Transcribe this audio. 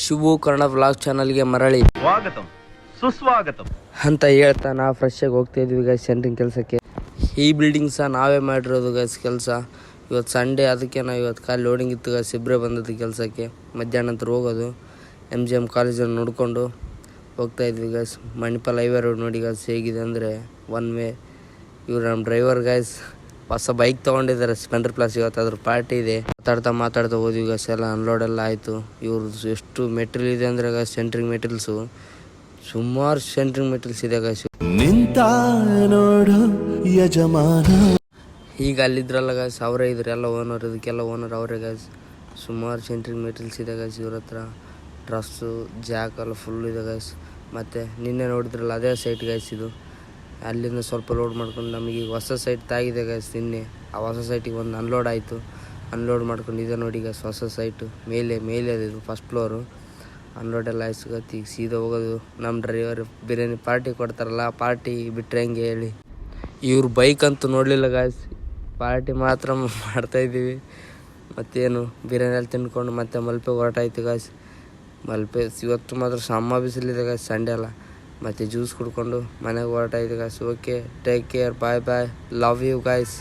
Shivu Kannada vlog ಚಾನಲ್ಗೆ ಮರಳಿ ಸ್ವಾಗತಂ ಸುಸ್ವಾಗತಂ ಅಂತ ಹೇಳ್ತಾ ನಾವು ಫ್ರೆಶ್ ಆಗಿ ಹೋಗ್ತಾ ಇದ್ವಿ ಗೈಸ್ ಸೆಂಟ್ರಿಂಗ್ ಕೆಲಸಕ್ಕೆ. ಈ ಬಿಲ್ಡಿಂಗ್ ಸಹ ನಾವೇ ಮಾಡಿರೋದು ಗೈಸ್ ಕೆಲಸ. ಇವತ್ತು ಸಂಡೇ, ಅದಕ್ಕೆ ನಾವು ಇವತ್ತು ಖಾಲಿ ಲೋಡಿಂಗ್ ಇತ್ತು ಗೈಸ್. ಇಬ್ಬರೇ ಬಂದದ್ದು ಕೆಲಸಕ್ಕೆ. ಮಧ್ಯಾಹ್ನ ನಂತರ ಹೋಗೋದು MGM ಕಾಲೇಜನ್ನು ನೋಡಿಕೊಂಡು ಹೋಗ್ತಾ ಇದ್ವಿ ಗೈಸ್. ಮಣಿಪಾಲ್ ಹೈವೇ ರೋಡ್ ನೋಡಿ ಗೈಸ್ ಹೇಗಿದೆ ಅಂದರೆ ಒನ್ ವೇ. ಇವ್ರು ನಮ್ಮ ಡ್ರೈವರ್ ಗೈಸ್ ಹೊಸ ಬೈಕ್ ತೊಗೊಂಡಿದ್ದಾರೆ ಸ್ಪ್ಲೆಂಡರ್ ಪ್ಲಸ್. ಇವತ್ತು ಅದ್ರ ಪಾರ್ಟಿ ಇದೆ. ಮಾತಾಡ್ತಾ ಹೋದ್ವಿ ಗೈಸ್. ಎಲ್ಲ ಅನ್ಲೋಡ್ ಎಲ್ಲ ಆಯಿತು. ಇವ್ರದ್ದು ಎಷ್ಟು ಮೆಟೀರಿಯಲ್ ಇದೆ ಅಂದರೆ ಗೈಸ್, ಸೆಂಟ್ರಿಂಗ್ ಮೆಟೀರಿಯಲ್ಸು ಸುಮಾರು ಸೆಂಟ್ರಿಂಗ್ ಮೆಟೀರಿಯಲ್ಸ್ ಇದೆ ಗೈಸ್. ನಿಂತ ನೋಡು ಯಜಮಾನ. ಈಗ ಅಲ್ಲಿದ್ರಲ್ಲ ಗೈಸ್, ಅವರೇ ಇದ್ರು ಎಲ್ಲ ಓನರ್. ಇದಕ್ಕೆಲ್ಲ ಓನರ್ ಅವರೇ ಗೈಸ್. ಸುಮಾರು ಸೆಂಟ್ರಿಂಗ್ ಮೆಟೀರಿಯಲ್ಸ್ ಇದೆ ಗೈಸ್ ಇವ್ರ ಹತ್ರ. ಡ್ರಸ್ಸು ಜಾಕ್ ಎಲ್ಲ ಫುಲ್ ಇದೆ ಗೈಸ್. ಮತ್ತು ನಿನ್ನೆ ನೋಡಿದ್ರಲ್ಲ ಅದೇ ಸೈಟ್ ಗೈಸ್ ಇದು. ಅಲ್ಲಿಂದ ಸ್ವಲ್ಪ ಲೋಡ್ ಮಾಡ್ಕೊಂಡು ನಮಗೆ ಈಗ ಹೊಸ ಸೈಟ್ ತಾಗಿದೆ ಗೈಸ್. ನಿನ್ನೆ ಆ ಹೊಸ ಸೈಟಿಗೆ ಒಂದು ಅನ್ಲೋಡ್ ಆಯಿತು. ಅನ್ಲೋಡ್ ಮಾಡ್ಕೊಂಡು ಇದೆ ನೋಡಿ ಗೈಸ್ ಹೊಸ ಸೈಟು. ಮೇಲೆ ಅದು ಫಸ್ಟ್ ಫ್ಲೋರು. ಅನ್ಲೋಡ್ ಎಲ್ಲ ಆಯ್ತು. ಈಗ ಸೀದಾ ಹೋಗೋದು. ನಮ್ಮ ಡ್ರೈವರ್ ಬಿರಿಯಾನಿ ಪಾರ್ಟಿ ಕೊಡ್ತಾರಲ್ಲ, ಪಾರ್ಟಿ ಬಿಟ್ಟರೆ ಹೆಂಗೆ ಹೇಳಿ. ಇವ್ರ ಬೈಕ್ ಅಂತೂ ನೋಡಲಿಲ್ಲ ಗಾಯ್ಸ್, ಪಾರ್ಟಿ ಮಾತ್ರ ಮಾಡ್ತಾಯಿದ್ದೀವಿ. ಮತ್ತೇನು ಬಿರಿಯಾನಿ ಎಲ್ಲ ತಿನ್ಕೊಂಡು ಮತ್ತೆ ಮಲ್ಪೆ ಹೊರಟಾಯ್ತು ಗಾಯ್ಸ್. ಮಲ್ಪೆ ಇವತ್ತು ಮಾತ್ರ ಸಮ್ಮ ಬಿಸಿಲಿದೆ ಗಾಯ್ಸ್, ಸಂಡೇ ಅಲ್ಲ. ಮತ್ತು ಜ್ಯೂಸ್ ಕುಡ್ಕೊಂಡು ಮನೆಗೆ ಹೊರಟಾಯ್ತು guys. Okay, take care, bye, love you guys.